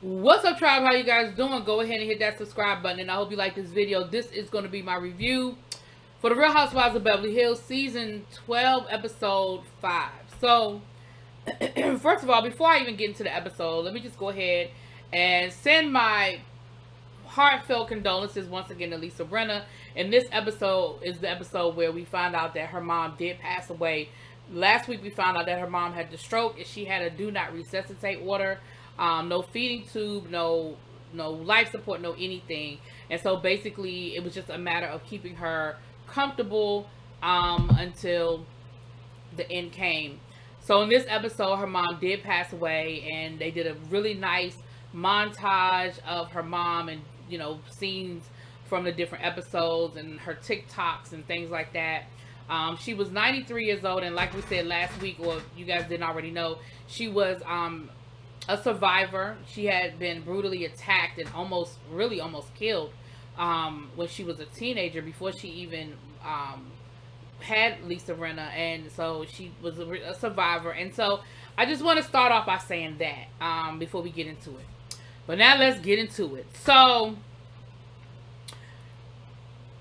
What's up, tribe? How you guys doing? Go ahead and hit that subscribe button, and I hope you like this video. This is going to be my review for the Real Housewives of Beverly Hills, season 12, episode 5. So, first of all, before I even get into the episode, let me just go ahead and send my heartfelt condolences once again to Lois Rinna. And this episode is the episode where we find out that her mom did pass away. Last week we found out that her mom had the stroke and she had a do not resuscitate order. No feeding tube, no life support, no anything. And so basically it was just a matter of keeping her comfortable until the end came. So in this episode, her mom did pass away, and they did a really nice montage of her mom and, you know, scenes from the different episodes and her TikToks and things like that. She was 93 years old, and like we said last week, or you guys didn't already know, she was a survivor. She had been brutally attacked and almost killed when she was a teenager, before she even had Lois Rinna, and so she was a survivor. And so I just want to start off by saying that before we get into it. But now let's get into it. So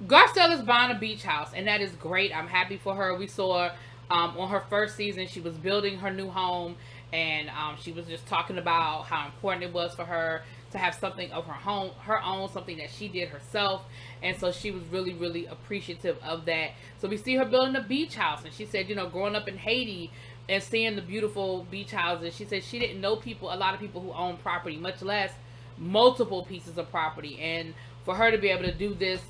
Garcelle is buying a beach house, and that is great. I'm happy for her. We saw on her first season, she was building her new home, and she was just talking about how important it was for her to have something of her own, something that she did herself. And so she was really appreciative of that. So we see her building a beach house, and she said, you know, growing up in Haiti and seeing the beautiful beach houses, she said she didn't know a lot of people who own property, much less multiple pieces of property. And for her to be able to do this,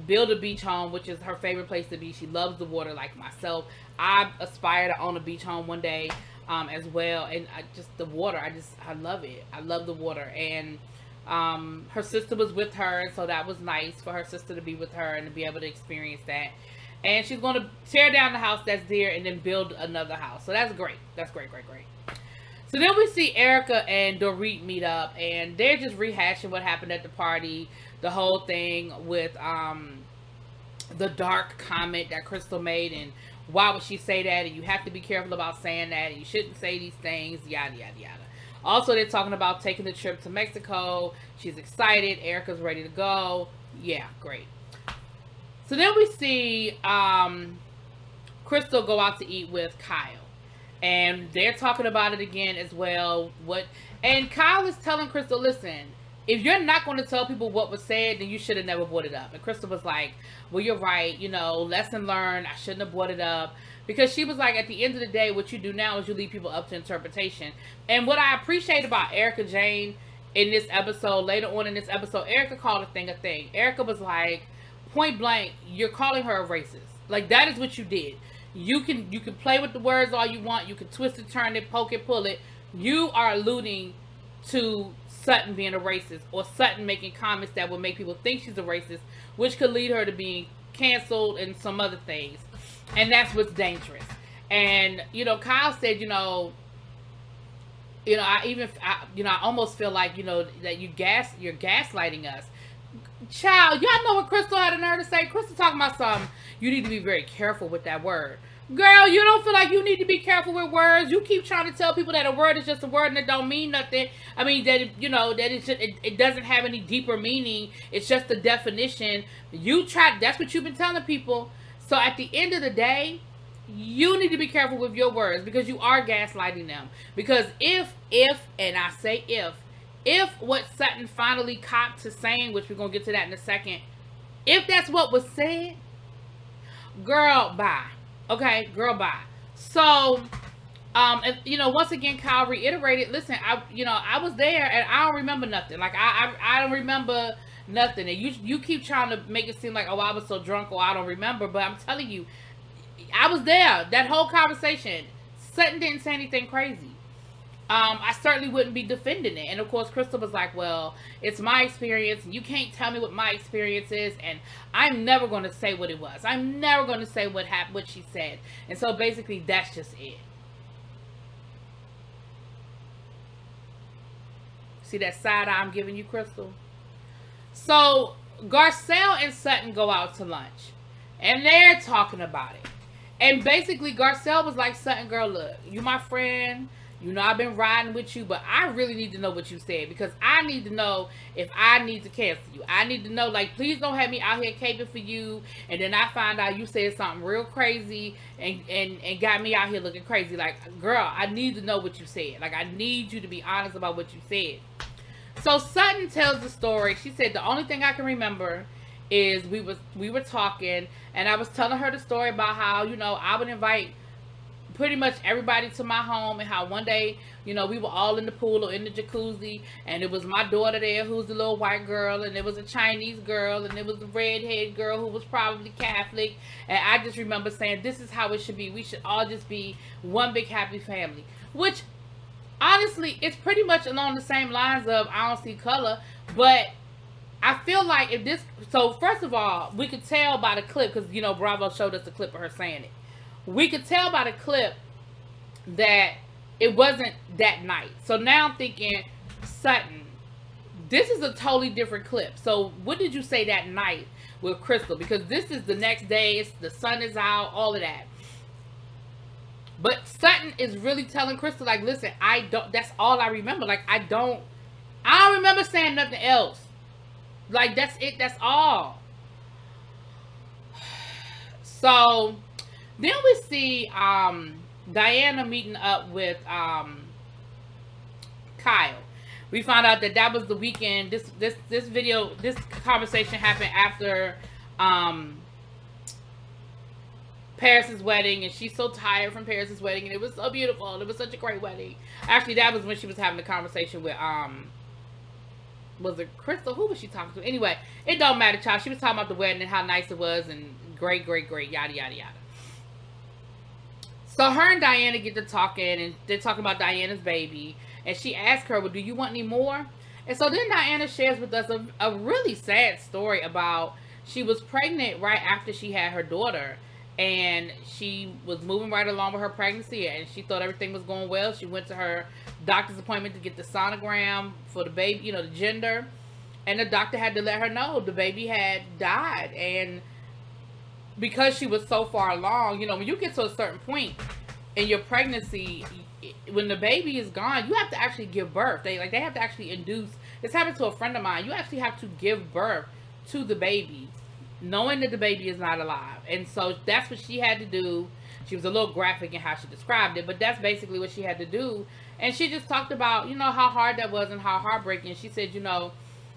build a beach home, which is her favorite place to be. She loves the water like myself. I aspire to own a beach home one day as well. And the water, I love it. I love the water. And her sister was with her, and so that was nice for her sister to be with her and to be able to experience that. And she's going to tear down the house that's there and then build another house. So that's great. That's great. So then we see Erica and Dorit meet up, and they're just rehashing what happened at the party. The whole thing with the dark comment that Crystal made, and why would she say that, and you have to be careful about saying that, and you shouldn't say these things, yada yada yada. Also, they're talking about taking the trip to Mexico. She's excited. Erica's ready to go. Yeah, great. So then we see Crystal go out to eat with Kyle, and they're talking about it again as well. And Kyle is telling Crystal, listen, if you're not going to tell people what was said, then you should have never brought it up. And Crystal was like, well, you're right. You know, lesson learned. I shouldn't have brought it up. Because she was like, at the end of the day, what you do now is you leave people up to interpretation. And what I appreciate about Erica Jane in this episode, later on in this episode, Erica called a thing a thing. Erica was like, point blank, you're calling her a racist. Like, that is what you did. You can play with the words all you want. You can twist it, turn it, poke it, pull it. You are alluding to Sutton being a racist, or Sutton making comments that will make people think she's a racist, which could lead her to being canceled and some other things. And that's what's dangerous. And, you know, Kyle said, I almost feel like, that you're gaslighting us. Child, y'all know what Crystal had a nerve to say? Crystal talking about something. You need to be very careful with that word. Girl, you don't feel like you need to be careful with words. You keep trying to tell people that a word is just a word and it don't mean nothing. I mean, that it doesn't have any deeper meaning. It's just a definition. That's what you've been telling people. So at the end of the day, you need to be careful with your words, because you are gaslighting them. Because if what Sutton finally copped to saying, which we're going to get to that in a second, if that's what was said, girl, bye. Okay, girl, bye. So, once again, Kyle reiterated, listen, I was there and I don't remember nothing. Like, I don't remember nothing. And you keep trying to make it seem like, oh, I was so drunk, or I don't remember. But I'm telling you, I was there. That whole conversation. Sutton didn't say anything crazy. I certainly wouldn't be defending it. And of course, Crystal was like, well, it's my experience, and you can't tell me what my experience is, and I'm never going to say what it was. I'm never going to say what she said. And so basically, that's just it. See that side eye I'm giving you, Crystal? So Garcelle and Sutton go out to lunch, and they're talking about it. And basically, Garcelle was like, Sutton, girl, look, you my friend. You know, I've been riding with you, but I really need to know what you said, because I need to know if I need to cancel you. I need to know, like, please don't have me out here caping for you, and then I find out you said something real crazy and got me out here looking crazy. Like, girl, I need to know what you said. Like, I need you to be honest about what you said. So Sutton tells the story. She said, the only thing I can remember is we were talking, and I was telling her the story about how, you know, I would invite pretty much everybody to my home, and how one day, you know, we were all in the pool or in the jacuzzi, and it was my daughter there who's the little white girl, and there was a Chinese girl, and there was a redhead girl who was probably Catholic, and I just remember saying, this is how it should be. We should all just be one big happy family, which honestly, it's pretty much along the same lines of I don't see color, but I feel like if this, so first of all, we could tell by the clip, because, you know, Bravo showed us the clip of her saying it. We could tell by the clip that it wasn't that night. So now I'm thinking, Sutton, this is a totally different clip. So what did you say that night with Crystal? Because this is the next day, it's, the sun is out, all of that. But Sutton is really telling Crystal, like, listen, that's all I remember. Like, I don't remember saying nothing else. Like, that's it, that's all. So then we see Diana meeting up with Kyle. We found out that was the weekend. This conversation happened after Paris's wedding, and she's so tired from Paris's wedding, and it was so beautiful. It was such a great wedding. Actually, that was when she was having the conversation with was it Crystal? Who was she talking to? Anyway, it don't matter, child. She was talking about the wedding and how nice it was, and great, yada, yada, yada. So her and Diana get to talking, and they're talking about Diana's baby, and she asks her, well, do you want any more? And so then Diana shares with us a really sad story about she was pregnant right after she had her daughter, and she was moving right along with her pregnancy, and she thought everything was going well. She went to her doctor's appointment to get the sonogram for the baby, you know, the gender, and the doctor had to let her know the baby had died. And because she was so far along, you know, when you get to a certain point in your pregnancy, when the baby is gone, you have to actually give birth. They have to actually induce. This happened to a friend of mine. You actually have to give birth to the baby, knowing that the baby is not alive. And so that's what she had to do. She was a little graphic in how she described it, but that's basically what she had to do. And she just talked about, you know, how hard that was and how heartbreaking. She said, you know,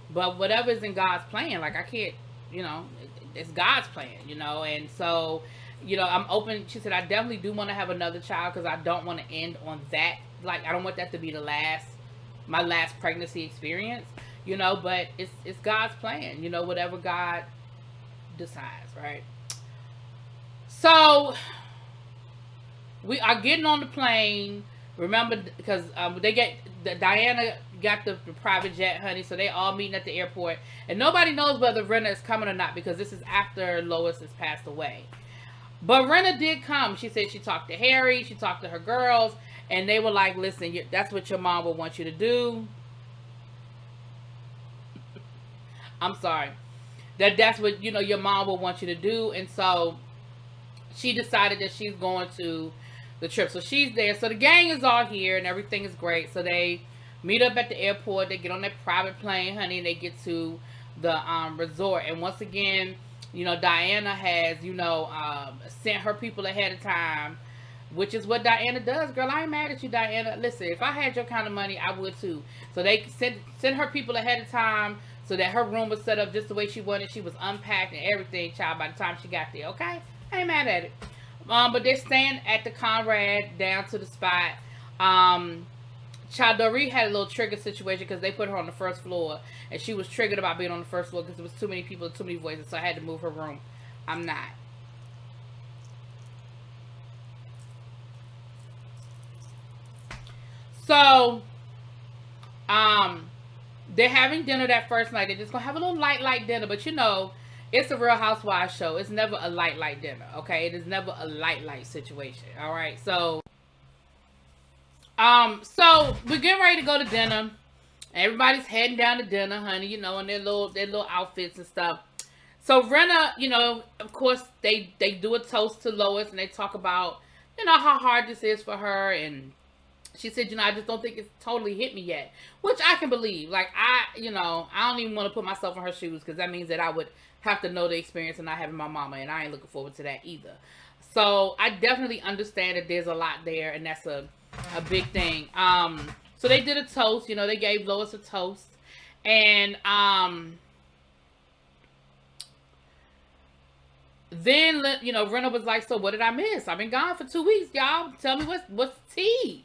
but whatever's in God's plan, like, I can't, you know, it's God's plan, you know. And so, you know, I'm open. She said, I definitely do want to have another child, because I don't want to end on that. Like, I don't want that to be my last pregnancy experience, you know, but it's God's plan, you know, whatever God decides, right? So we are getting on the plane. Remember, because Diana got the private jet, honey, so they all meeting at the airport, and nobody knows whether Rinna is coming or not, because this is after Lois has passed away. But Rinna did come. She said she talked to Harry, she talked to her girls, and they were like, listen, that's what your mom will want you to do. I'm sorry. That's what, you know, your mom will want you to do. And so she decided that she's going to the trip. So she's there. So the gang is all here and everything is great. So they meet up at the airport. They get on their private plane, honey, and they get to the resort. And once again, you know, Diana has, you know, sent her people ahead of time, which is what Diana does. Girl, I ain't mad at you, Diana. Listen, if I had your kind of money, I would too. So they sent her people ahead of time, so that her room was set up just the way she wanted. She was unpacked and everything, child, by the time she got there, okay? I ain't mad at it. But they're staying at the Conrad down to the spot. Child, Doree had a little trigger situation because they put her on the first floor, and she was triggered about being on the first floor because there was too many people, too many voices, so I had to move her room. I'm not. So, they're having dinner that first night. They're just gonna have a little light dinner, but you know, it's a Real Housewives show. It's never a light dinner, okay? It is never a light situation. All right. So we're getting ready to go to dinner. Everybody's heading down to dinner, honey. You know, in their little outfits and stuff. So Rinna, you know, of course, they do a toast to Lois, and they talk about, you know, how hard this is for her, and She said, I just don't think it's totally hit me yet, which I can believe. Like, I don't even want to put myself in her shoes, because that means that I would have to know the experience of not having my mama, and I ain't looking forward to that either. So I definitely understand that there's a lot there, and that's a big thing. So they did a toast. They gave Lois a toast, and then Rinna was like, "So what did I miss? I've been gone for 2 weeks, y'all. Tell me what's tea."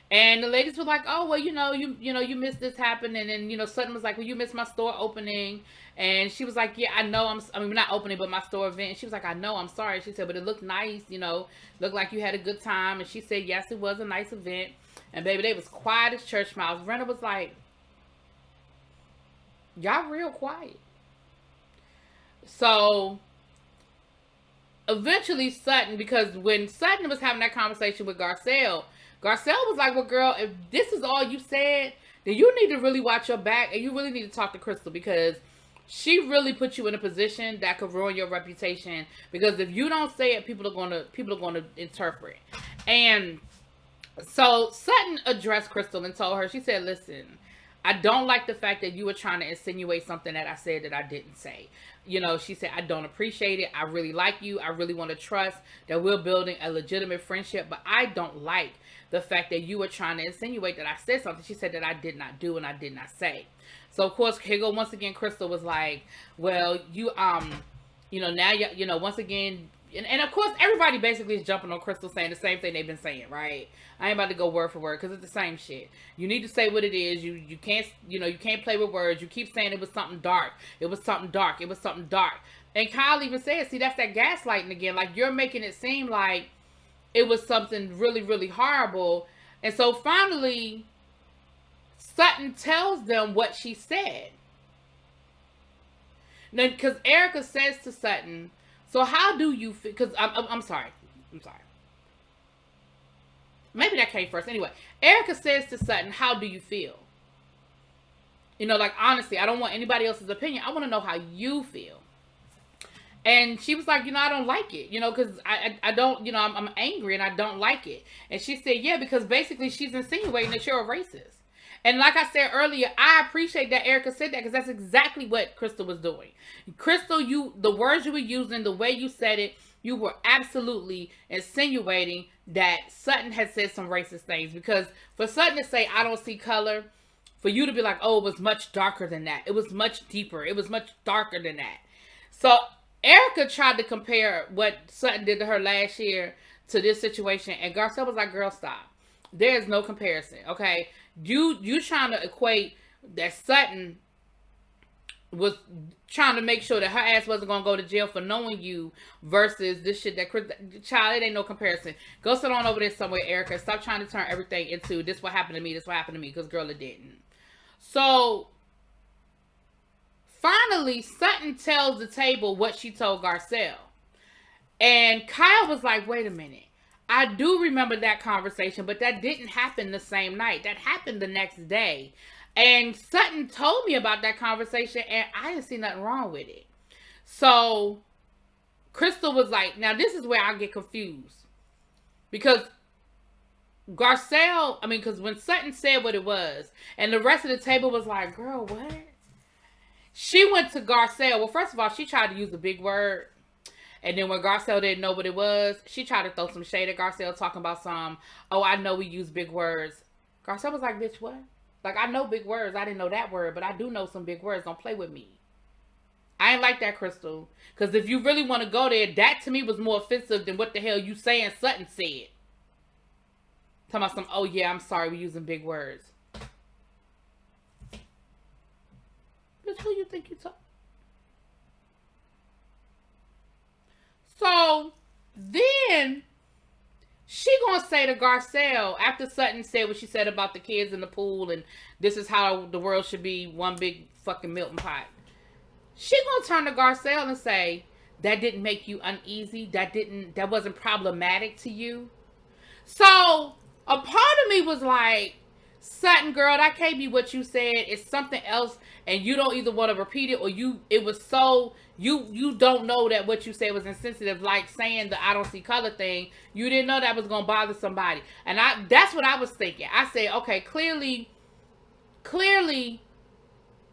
And the ladies were like, "Oh, well, you missed this happening." And Sutton was like, "Well, you missed my store opening." And she was like, "Yeah, I know. Not opening, but my store event." And she was like, "I know. I'm sorry." She said, "But it looked nice. Looked like you had a good time." And she said, "Yes, it was a nice event." And baby, they was quiet as church mouse. Rinna was like, "Y'all real quiet." So eventually Sutton, because when Sutton was having that conversation with Garcelle was like, "Well, girl, if this is all you said, then you need to really watch your back, and you really need to talk to Crystal, because she really put you in a position that could ruin your reputation. Because if you don't say it, people are gonna interpret." And so Sutton addressed Crystal and told her, she said, "Listen, I don't like the fact that you were trying to insinuate something that I said that I didn't say." She said, "I don't appreciate it. I really like you. I really want to trust that we're building a legitimate friendship. But I don't like the fact that you were trying to insinuate that I said something," she said, "that I did not do and I did not say." So, of course, here go once again, Crystal was like, "Well, you, now, once again," and of course, everybody basically is jumping on Crystal, saying the same thing they've been saying, right? I ain't about to go word for word, because it's the same shit. You need to say what it is. You can't, you can't play with words. You keep saying it was something dark. It was something dark. It was something dark. And Kyle even said, "See, that's that gaslighting again. Like, you're making it seem like it was something really, really horrible." And so finally, Sutton tells them what she said. Then, because Erica says to Sutton, "So how do you feel?" Because I'm sorry. Maybe that came first. Anyway, Erica says to Sutton, "How do you feel?" Like, honestly, I don't want anybody else's opinion. I want to know how you feel. And she was like, "I don't like it, because I don't, I'm angry and I don't like it." And she said, "Yeah, because basically she's insinuating that you're a racist." And like I said earlier, I appreciate that Erica said that, because that's exactly what Crystal was doing. Crystal, the words you were using, the way you said it, you were absolutely insinuating that Sutton had said some racist things. Because for Sutton to say, "I don't see color," for you to be like, "Oh, it was much darker than that. It was much deeper. It was much darker than that." So Erica tried to compare what Sutton did to her last year to this situation, and Garcelle was like, "Girl, stop. There is no comparison, okay? You trying to equate that Sutton was trying to make sure that her ass wasn't going to go to jail for knowing you, versus this shit that child, it ain't no comparison. Go sit on over there somewhere, Erica. Stop trying to turn everything into this what happened to me, this what happened to me, because girl, it didn't." So finally, Sutton tells the table what she told Garcelle. And Kyle was like, "Wait a minute. I do remember that conversation, but that didn't happen the same night. That happened the next day. And Sutton told me about that conversation, and I didn't see nothing wrong with it." So Crystal was like, now this is where I get confused. Because because when Sutton said what it was, and the rest of the table was like, "Girl, what?" She went to Garcelle. Well, first of all, she tried to use a big word. And then when Garcelle didn't know what it was, she tried to throw some shade at Garcelle, talking about "Oh, I know we use big words." Garcelle was like, "Bitch, what? Like, I know big words. I didn't know that word, but I do know some big words. Don't play with me." I ain't like that, Crystal. Because if you really want to go there, that to me was more offensive than what the hell you saying Sutton said. Talking about "Oh yeah, I'm sorry, we're using big words." Bitch, who you think you talk? So then she gonna say to Garcelle, after Sutton said what she said about the kids in the pool and this is how the world should be, one big fucking melting pot. She gonna turn to Garcelle and say, "That didn't make you uneasy? That wasn't problematic to you?" So a part of me was like, Sutton, girl, that can't be what you said. It's something else, and you don't either want to repeat it, or it was so you don't know that what you said was insensitive, like saying the I don't see color thing. You didn't know that was gonna bother somebody, and that's what I was thinking. I said, okay, clearly,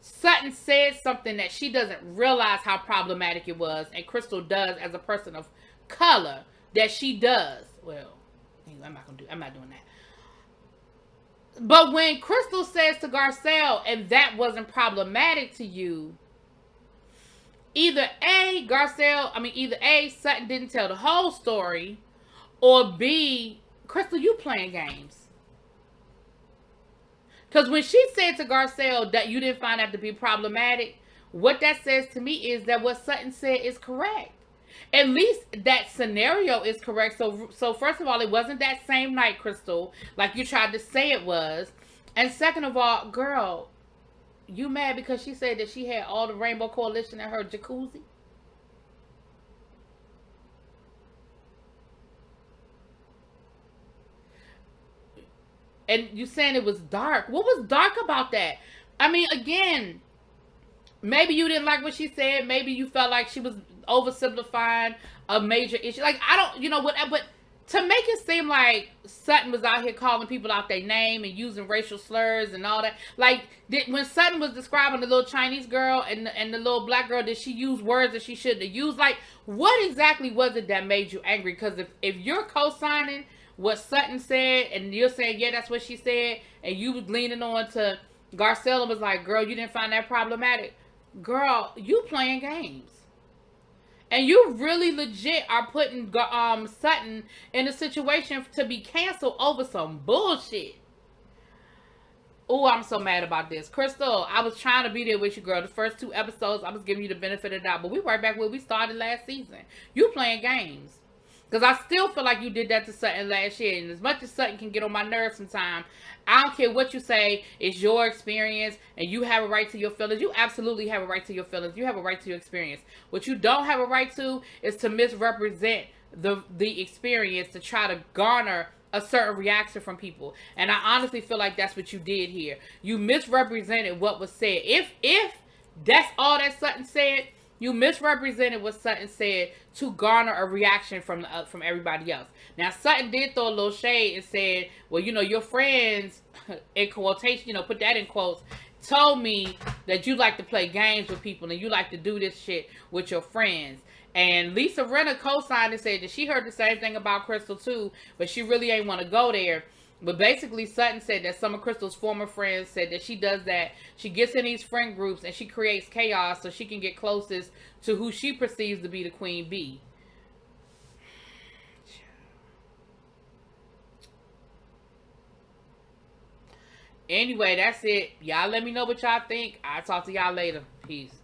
Sutton said something that she doesn't realize how problematic it was, and Crystal does as a person of color that she does. Well, I'm not doing that. But when Crystal says to Garcelle, and that wasn't problematic to you, either A, Sutton didn't tell the whole story, or B, Crystal, you playing games. Because when she said to Garcelle that you didn't find that to be problematic, what that says to me is that what Sutton said is correct. At least that scenario is correct. So first of all, it wasn't that same night, Crystal, like you tried to say it was. And second of all, girl, you mad because she said that she had all the Rainbow Coalition in her jacuzzi? And you saying it was dark. What was dark about that? I mean, again, maybe you didn't like what she said. Maybe you felt like she was oversimplifying a major issue. Like, I don't, but to make it seem like Sutton was out here calling people out their name and using racial slurs and all that. Like, when Sutton was describing the little Chinese girl and the little black girl, did she use words that she shouldn't have used? Like, what exactly was it that made you angry? Because if you're co-signing what Sutton said and you're saying, yeah, that's what she said, and you was leaning on to Garcelle and was like, girl, you didn't find that problematic. Girl, you playing games. And you really legit are putting Sutton in a situation to be canceled over some bullshit. Oh, I'm so mad about this. Crystal, I was trying to be there with you, girl. The first 2 episodes, I was giving you the benefit of the doubt. But we right back where we started last season. You playing games. Because I still feel like you did that to Sutton last year. And as much as Sutton can get on my nerves sometimes, I don't care what you say. It's your experience. And you have a right to your feelings. You absolutely have a right to your feelings. You have a right to your experience. What you don't have a right to is to misrepresent the experience to try to garner a certain reaction from people. And I honestly feel like that's what you did here. You misrepresented what was said. If that's all that Sutton said, you misrepresented what Sutton said to garner a reaction from everybody else. Now, Sutton did throw a little shade and said, well, your friends, in quotation, put that in quotes, told me that you like to play games with people and you like to do this shit with your friends. And Lois Rinna co-signed and said that she heard the same thing about Crystal too, but she really ain't want to go there. But basically, Sutton said that some of Crystal's former friends said that she does that. She gets in these friend groups and she creates chaos so she can get closest to who she perceives to be the queen bee. Anyway, that's it. Y'all let me know what y'all think. I'll talk to y'all later. Peace.